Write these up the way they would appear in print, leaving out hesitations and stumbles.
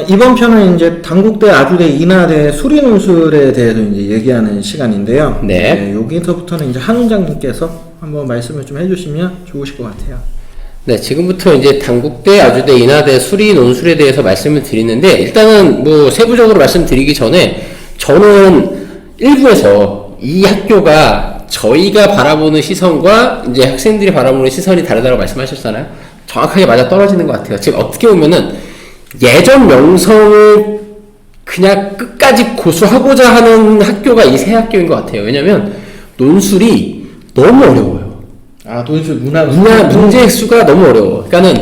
이번 편은 이제 단국대, 아주대, 인하대 수리논술에 대해서 이제 얘기하는 시간인데요. 네. 여기서부터는 이제 한웅장님께서 한번 말씀을 좀 해주시면 좋으실 것 같아요. 네, 지금부터 이제 단국대, 아주대, 인하대 수리 논술에 대해서 말씀을 드리는데, 일단은 뭐 세부적으로 말씀드리기 전에 저는 일부에서 이 학교가 저희가 바라보는 시선과 이제 학생들이 바라보는 시선이 다르다고 말씀하셨잖아요. 정확하게 맞아 떨어지는 것 같아요. 지금 어떻게 보면은 예전 명성을 그냥 끝까지 고수하고자 하는 학교가 이 세 학교인 것 같아요. 왜냐면 논술이 너무 어려워요. 논술 문화 문제 수가 너무 어려워. 그러니까는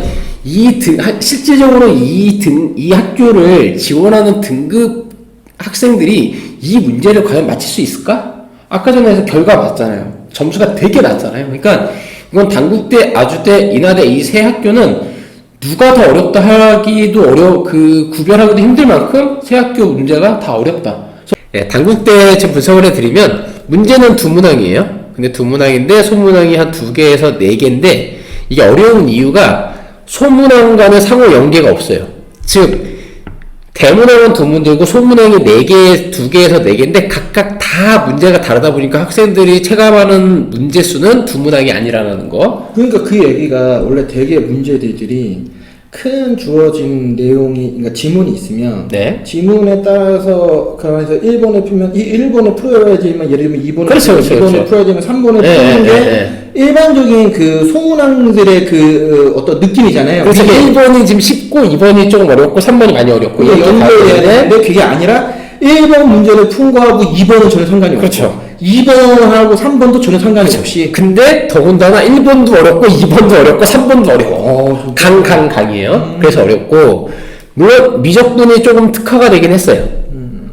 실질적으로 이 학교를 지원하는 등급 학생들이 이 문제를 과연 맞힐 수 있을까? 아까 전에 해서 결과 봤잖아요. 점수가 되게 낮잖아요. 그러니까 이건 단국대, 아주대, 인하대 이 세 학교는 누가 더 어렵다 하기도 구별하기도 힘들 만큼 세 학교 문제가 다 어렵다. 네, 단국대 지금 분석을 해드리면 문제는 두 문항이에요. 근데 두 문항인데 소문항이 한 2개에서 4개인데 이게 어려운 이유가 소문항과는 상호 연계가 없어요. 즉 대문항은 2문제고 소문항이 2개에서 4개인데 각각 다 문제가 다르다 보니까 학생들이 체감하는 문제 수는 두 문항이 아니라는 거. 그러니까 그 얘기가 원래 대개 문제들이 큰 주어진 내용이, 그러니까 지문이 있으면 네. 지문에 따라서 그래서 1번에 풀면 1번에 풀어야지만, 예를 들면 2번에 그렇죠. 풀어야 되면 3번에 푸는 게 일반적인 그 소문항들의 그 어떤 느낌이잖아요. 그래서 1번이 지금 쉽고 2번이 조금 어렵고 3번이 많이 어렵고 이게 연결해야 되는데 그게 아니라 1번 문제를 푼 거하고 2번은 전혀 상관이 없고, 그렇죠. 2번하고 3번도 전혀 상관이 없이. 근데 더군다나 1번도 어렵고 2번도 어렵고 3번도 어려워. 강이에요. 그래서 어렵고, 물론 미적분이 조금 특화가 되긴 했어요.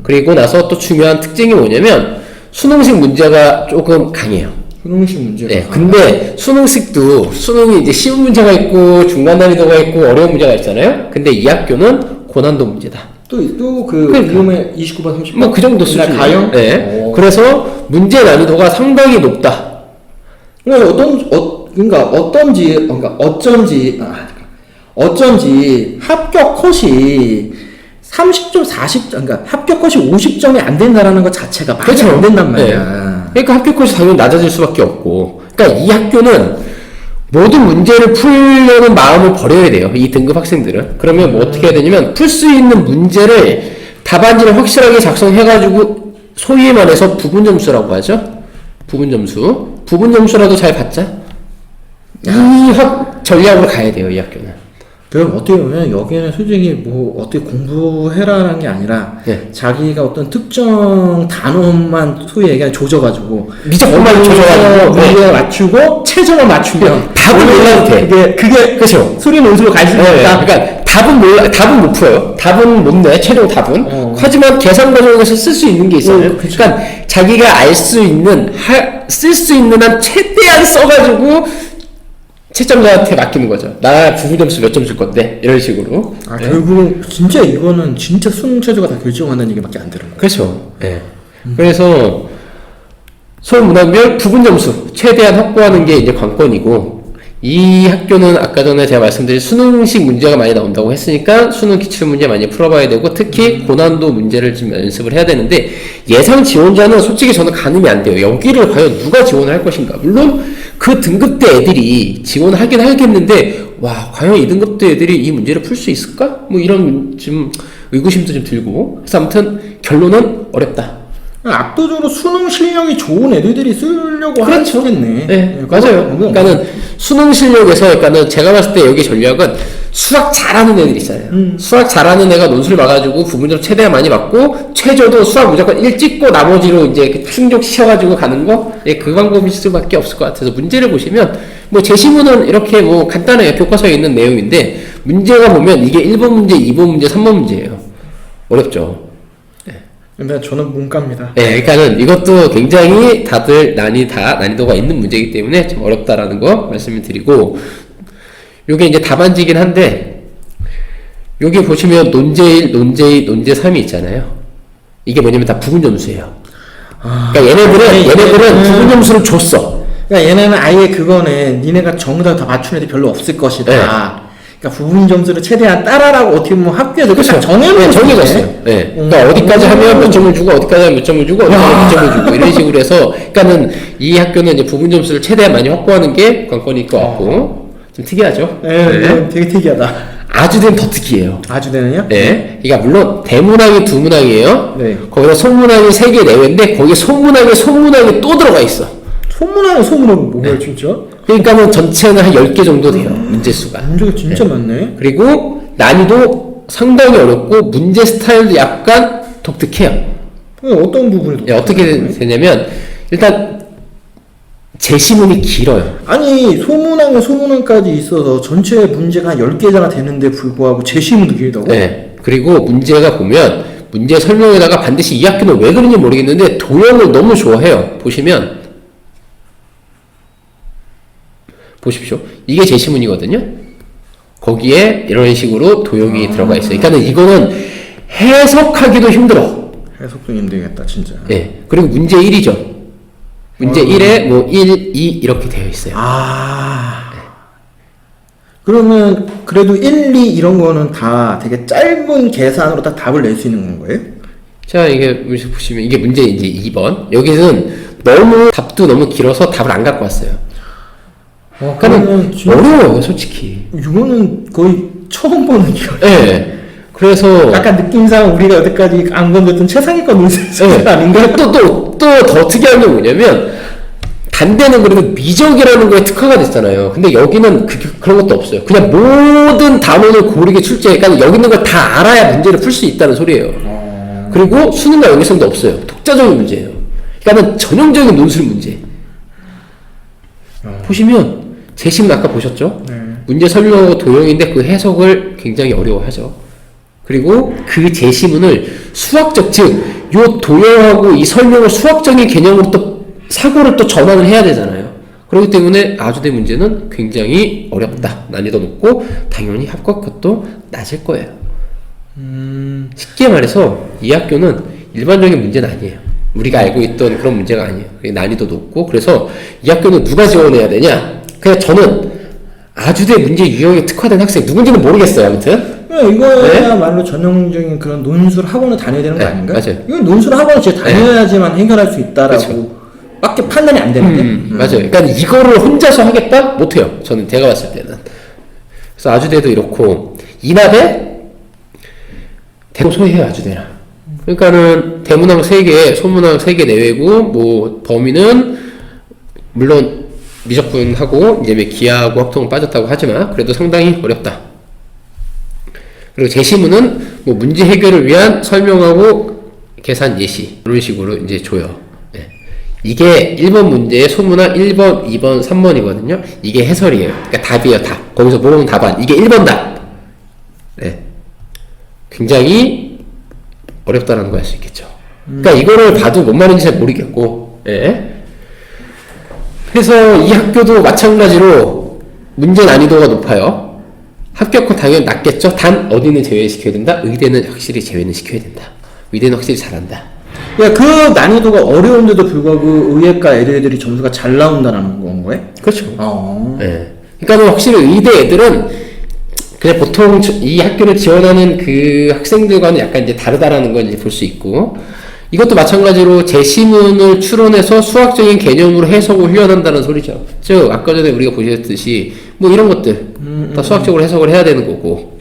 그리고 나서 또 중요한 특징이 뭐냐면 수능식 문제가 조금 강해요. 수능식 문제가. 네. 근데 수능이 이제 쉬운 문제가 있고 중간 난이도가 있고 어려운 문제가 있잖아요. 근데 이 학교는 고난도 문제다. 위험에 29번, 30번? 뭐 그 정도 수준. 가요? 네. 그래서 문제 난이도가 상당히 높다. 어쩐지 합격 컷이 30점, 40점, 그러니까 합격 컷이 50점이 안 된다라는 것 자체가 말이 안 된단 말이야. 네. 그러니까 합격 컷이 당연히 낮아질 수밖에 없고. 그러니까 이 학교는 모든 문제를 풀려는 마음을 버려야 돼요. 이 등급 학생들은. 그러면 뭐 어떻게 해야 되냐면 풀 수 있는 문제를 답안지를 확실하게 작성해가지고 소위 말해서 부분점수라고 하죠. 부분점수라도 잘 받자. 이 전략으로 가야 돼요. 이 학교는. 그럼 어떻게 보면 여기는 솔직히 뭐 어떻게 공부해라라는 게 아니라 자기가 어떤 특정 단원만 소위 얘기하면 조져가지고 미적분만 조져가지고 문제 맞추고 최종을 맞추면 답은 몰라도 돼. 그게 그렇죠. 수리 논술로 갈 수 있다. 그러니까 답은 못 풀어요. 답은 못 내. 최종 답은. 하지만 계산 과정에서 쓸 수 있는 게 있어요. 그러니까 자기가 알 수 있는 쓸 수 있는 한 최대한 써가지고 채점자한테 맡기는 거죠. 나 부분점수 몇 점 줄 건데 이런 식으로. 결국은 진짜 이거는 진짜 수능 최저가 다 결정한다는 얘기밖에 안 되는 거예요. 그렇죠. 네. 그래서 소문항별 부분점수 최대한 확보하는 게 이제 관건이고, 이 학교는 아까 전에 제가 말씀드린 수능식 문제가 많이 나온다고 했으니까 수능 기출 문제 많이 풀어봐야 되고, 특히 고난도 문제를 좀 연습을 해야 되는데, 예상 지원자는 솔직히 저는 가늠이 안 돼요. 여기를 과연 누가 지원을 할 것인가. 물론 그 등급대 애들이 지원을 하긴 하겠는데, 와 과연 이 등급대 애들이 이 문제를 풀 수 있을까? 뭐 이런 좀 의구심도 좀 들고. 그래서 아무튼 결론은 어렵다. 압도적으로 수능 실력이 좋은 애들이 쓰려고 그렇죠. 하겠네. 네, 맞아요. 그러니까는 수능 실력에서, 그러니까는 제가 봤을 때 여기 전략은 수학 잘하는 애들 있잖아요. 수학 잘하는 애가 논술 봐가지고 부분점 최대한 많이 받고, 최저도 수학 무조건 1 찍고 나머지로 이제 충족시켜가지고 가는 거, 그 방법일 수밖에 없을 것 같아서, 문제를 보시면 뭐 제시문은 이렇게 뭐 간단하게 교과서에 있는 내용인데, 문제가 보면 이게 1번 문제, 2번 문제, 3번 문제예요. 어렵죠. 근데 저는 문과입니다. 네, 그러니까는 이것도 굉장히 다들 난이도가 있는 문제이기 때문에 좀 어렵다라는 거 말씀을 드리고, 요게 이제 답안지긴 한데, 여기 보시면 논제 1, 논제 2, 논제 3이 있잖아요. 이게 뭐냐면 다 부분점수예요. 그러니까 얘네들은 부분점수를 줬어. 그러니까 얘네는 아예 그거는 니네가 정답 다 맞춘 애들 별로 없을 것이다. 그러니까 부분 점수를 최대한 따라라고 어떻게 보면 학교에서 딱 정해놓은 네, 정해졌어요. 네. 그러니까 어디까지 하면 몇 점을 주고 어디까지 하면 몇 점을 주고 어디까지 하면 몇 점을 주고 이런 식으로 해서 그러니까는 이 학교는 이제 부분 점수를 최대한 많이 확보하는 게 관건일 것 같고 좀 특이하죠. 네, 되게 특이하다. 아주대는 더 특이해요. 아주대는요? 네. 그러니까 물론 대문학이 2문학이에요. 네. 거기서 소문학이 3개 내외인데 거기에 소문학이 또 들어가 있어. 소문학은 뭐예요, 네. 진짜? 그러니까는 전체는 한 10개 정도 돼요. 문제 수가. 문제가 진짜 많네. 그리고 난이도 상당히 어렵고 문제 스타일도 약간 독특해요. 어떤 부분이 네, 어떻게 되냐면 일단 제시문이 길어요. 아니 소문항까지 있어서 전체 문제가 한 10개잖아 되는데 불구하고 제시문도 길다고? 네. 그리고 문제가 보면 문제 설명에다가 반드시 이 학교는 왜 그런지 모르겠는데 도형을 너무 좋아해요. 보십시오. 이게 제시문이거든요. 거기에 이런 식으로 도형이 들어가 있어요. 그러니까 이거는 해석하기도 힘들어. 해석도 힘들겠다 진짜. 네. 그리고 문제 1이죠. 문제 1에 뭐 1, 2 이렇게 되어 있어요. 그러면 그래도 1, 2 이런 거는 다 되게 짧은 계산으로 딱 답을 낼 수 있는 거예요? 자, 이게 보시면 이게 문제 이제 2번. 여기는 답도 너무 길어서 답을 안 갖고 왔어요. 그러면 어려워요, 솔직히. 이거는 거의 처음 보는 기회. 네. 그래서 약간 느낌상 우리가 여태까지 안 건졌던 최상위권 논술 아닌가? 또 더 특이한 게 뭐냐면 단대는 그래도 미적이라는 거에 특화가 됐잖아요. 근데 여기는 그런 것도 없어요. 그냥 모든 단원을 고르게 출제해. 그러니까 여기 있는 걸 다 알아야 문제를 풀 수 있다는 소리예요. 그리고 수능과 연계성도 없어요. 독자적인 문제예요. 그러니까는 전형적인 논술 문제. 보시면 제시문 아까 보셨죠? 문제 설명하고 도형인데 그 해석을 굉장히 어려워하죠. 그리고 그 제시문을 수학적, 즉 요 도형하고 이 설명을 수학적인 개념으로 또 사고를 또 전환을 해야 되잖아요. 그렇기 때문에 아주대 문제는 굉장히 어렵다. 난이도 높고 당연히 합격率도 낮을 거예요. 쉽게 말해서 이 학교는 일반적인 문제는 아니에요. 우리가 알고 있던 그런 문제가 아니에요. 난이도 높고 그래서 이 학교는 누가 지원해야 되냐? 그냥 저는 아주대 문제 유형에 특화된 학생 누군지는 모르겠어요. 아무튼 이거야말로 전형적인 그런 논술 학원을 다녀야 되는 거 아닌가? 맞아요. 이건 논술 학원을 진짜 다녀야지만 해결할 수 있다라고 밖에 판단이 안 되는데? 맞아요. 그러니까 이거를 혼자서 하겠다? 못해요. 저는 제가 봤을 때는. 그래서 아주대도 이렇고 이나대 대고 소위해요. 아주대랑. 그러니까는 대문항 3개, 소문항 3개 내외고 뭐 범위는 물론 미적분하고 이제 기하하고 확통은 빠졌다고 하지만 그래도 상당히 어렵다. 그리고 제시문은 뭐 문제 해결을 위한 설명하고 계산 예시 이런 식으로 이제 줘요. 네. 이게 1번 문제의 소문항 1번, 2번, 3번이거든요. 이게 해설이에요. 그러니까 답이에요. 답. 거기서 물어본 답안. 이게 1번 답. 네. 굉장히 어렵다는 거 알 수 있겠죠. 그러니까 이거를 봐도 뭔 말인지 잘 모르겠고. 네. 그래서 이 학교도 마찬가지로 문제 난이도가 높아요. 합격은 당연히 낮겠죠. 단 어디는 제외시켜야 된다. 의대는 확실히 제외는 시켜야 된다. 의대는 확실히 잘한다. 야, 그 난이도가 어려운데도 불구하고 의예과 애들이 점수가 잘 나온다는 건 거예요? 그렇죠. 네. 그러니까 확실히 의대 애들은 그냥 보통 이 학교를 지원하는 그 학생들과는 약간 이제 다르다라는 걸 이제 볼 수 있고, 이것도 마찬가지로 제시문을 추론해서 수학적인 개념으로 해석을 훈련한다는 소리죠. 즉 아까 전에 우리가 보셨듯이 뭐 이런 것들 다 수학적으로 해석을 해야 되는 거고,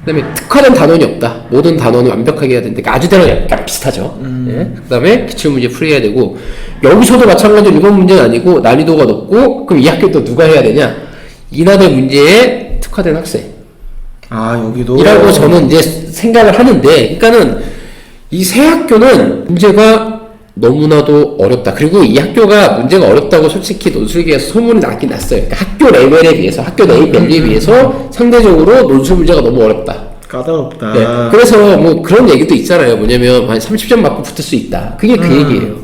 그다음에 특화된 단원이 없다. 모든 단원을 완벽하게 해야 되는데 아주대랑 약간 비슷하죠. 예? 그다음에 기출문제 풀이해야 되고, 여기서도 마찬가지로 이번 문제는 아니고 난이도가 높고, 그럼 이 학교 또 누가 해야 되냐? 인하대 문제에 특화된 학생. 여기도 이라고 저는 이제 생각을 하는데, 그러니까는 이 세 학교는 문제가 너무나도 어렵다. 그리고 이 학교가 문제가 어렵다고 솔직히 논술계에서 소문이 나긴 났어요. 그러니까 학교 레벨에 비해서, 학교 밸류에 비해서 상대적으로 논술 문제가 너무 어렵다. 까다롭다. 네. 그래서 뭐 그런 얘기도 있잖아요. 뭐냐면 한 30점 맞고 붙을 수 있다. 그게 그 얘기예요.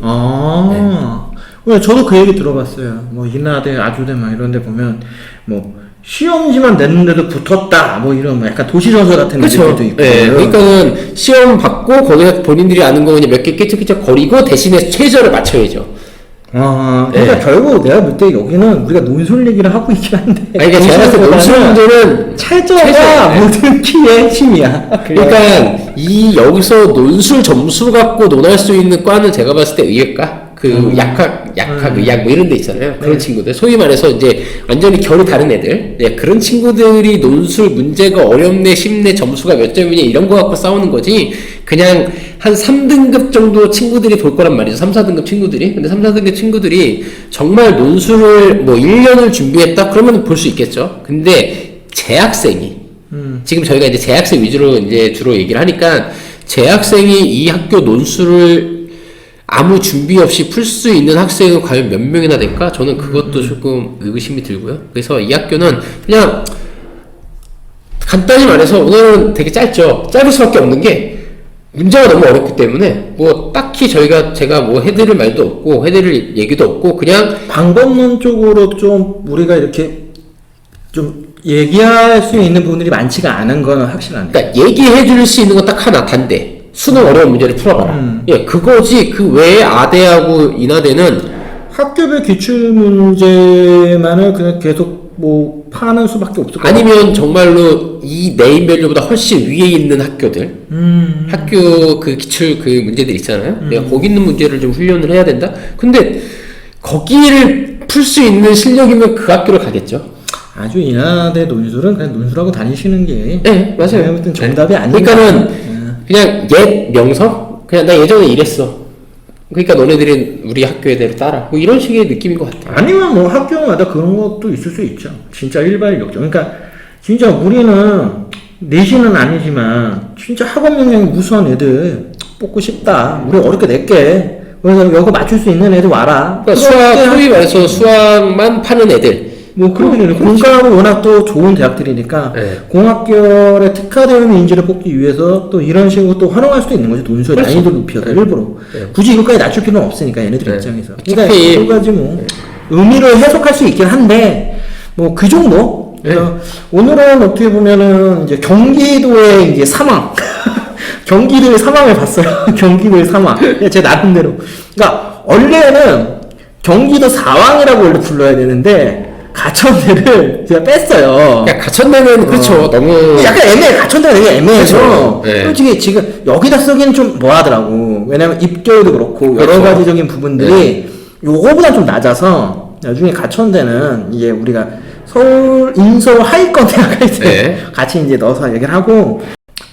네. 저도 그 얘기 들어봤어요. 뭐 인하대, 아주대 막 이런 데 보면 뭐 시험지만 냈는데도 붙었다. 뭐 이런 약간 도시전설 같은 느낌도 있고. 네. 그러니까는 시험 받고 거기서 본인들이 아는 거 그냥 몇 개 끼적끼적 거리고 대신에 최저를 맞춰야죠. 그러니까 네. 결국 내가 볼 때 여기는 우리가 논술 얘기를 하고 있긴 한데. 아니, 그러니까 제가 봤을 때 논술 문제는 최저가 네. 모든 키의 핵심이야. 그러니까 여기서 논술 점수 갖고 논할 수 있는 과는 제가 봤을 때 의예과, 약학 의학 뭐 이런 데 있잖아요. 그런 친구들, 소위 말해서 이제 완전히 결이 다른 애들, 그런 친구들이 논술 문제가 어렵네, 쉽네, 점수가 몇 점이냐 이런 거 갖고 싸우는 거지. 그냥 한 3등급 정도 친구들이 볼 거란 말이죠. 3, 4등급 친구들이. 근데 3, 4등급 친구들이 정말 논술을 뭐 1년을 준비했다? 그러면 볼 수 있겠죠. 근데 재학생이 지금 저희가 이제 재학생 위주로 이제 주로 얘기를 하니까, 재학생이 이 학교 논술을 아무 준비 없이 풀 수 있는 학생은 과연 몇 명이나 될까? 저는 그것도 조금 의구심이 들고요. 그래서 이 학교는 그냥 간단히 말해서 오늘은 되게 짧죠. 짧을 수밖에 없는 게 문제가 너무 어렵기 때문에 뭐 딱히 제가 뭐 해드릴 말도 없고 해드릴 얘기도 없고, 그냥 방법론 쪽으로 좀 우리가 이렇게 좀 얘기할 수 있는 부분들이 많지가 않은 거는 확실한데. 그러니까 얘기해 줄 수 있는 건 딱 하나, 단대. 수능 어려운 문제를 풀어봐라. 그거지. 그 외에 아대하고 인하대는 학교별 기출 문제만을 그냥 계속 뭐 파는 수밖에 없을 것 같아요. 아니면 정말로 이 네임밸류보다 훨씬 위에 있는 학교들, 학교 그 기출 그 문제들 있잖아요. 내가 거기 있는 문제를 좀 훈련을 해야 된다. 근데 거기를 풀 수 있는 실력이면 그 학교를 가겠죠. 아주 인하대 논술은 그냥 논술하고 다니시는 게. 네, 맞아요. 아무튼 정답이 아니니까. 그러니까는 그냥 옛 명성? 그냥 나 예전에 이랬어. 그러니까 너네들은 우리 학교 애대로 따라. 뭐 이런 식의 느낌인 것 같아요. 아니면 뭐 학교마다 그런 것도 있을 수 있죠. 진짜 일발력적. 그러니까 진짜 우리는 내신은 아니지만 진짜 학업 역량이 우수한 애들 뽑고 싶다. 우리 어렵게 낼게. 그래서 여기 맞출 수 있는 애들 와라. 그러니까 소위 말해서 수학만 파는 애들. 뭐 그런 게 공과는 워낙 또 좋은 대학들이니까 네. 공학결에 특화되어 있는 인재를 뽑기 위해서 또 이런 식으로 또 활용할 수도 있는 거죠. 논술의 그렇죠. 난이도 높여서 일부러. 굳이 이것까지 낮출 필요는 없으니까 얘네들 입장에서. 그러니까 여러 가지 뭐 의미를 해석할 수 있긴 한데 뭐 그 정도. 그래서 오늘은 어떻게 보면은 이제 경기도의 이제 사망. 경기도의 사망을 봤어요. 경기도의 사망. 제 나름대로. 그러니까 원래는 경기도 사왕이라고 원래 불러야 되는데 가천대를 제가 뺐어요. 그러니까 가천대는 그렇죠. 너무 약간 애매해. 가천대가 되게 애매해서 그렇죠. 네. 솔직히 지금 여기다 쓰기는 좀 뭐하더라고. 왜냐면 입결도 그렇고 여러 그렇죠. 가지적인 부분들이 요거보다 좀 낮아서 나중에 가천대는 이제 우리가 서울 인서울 하위권 대학 할 때 같이 이제 넣어서 얘기를 하고,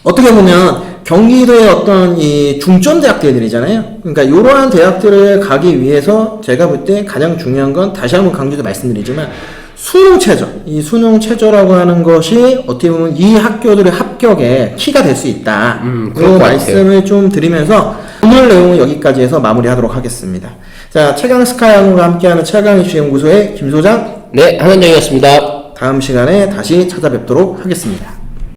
어떻게 보면 경기도의 어떤 이 중점 대학들이잖아요. 그러니까 이러한 대학들을 가기 위해서 제가 볼 때 가장 중요한 건 다시 한번 강조해서 말씀드리지만 수능 최저. 이 수능 최저라고 하는 것이 어떻게 보면 이 학교들의 합격의 키가 될 수 있다. 그 말씀을 좀 드리면서 오늘 내용은 여기까지 해서 마무리하도록 하겠습니다. 자, 최강 스카이하고가 함께하는 최강 이슈 연구소의 김 소장. 네, 한원장이었습니다. 다음 시간에 다시 찾아뵙도록 하겠습니다.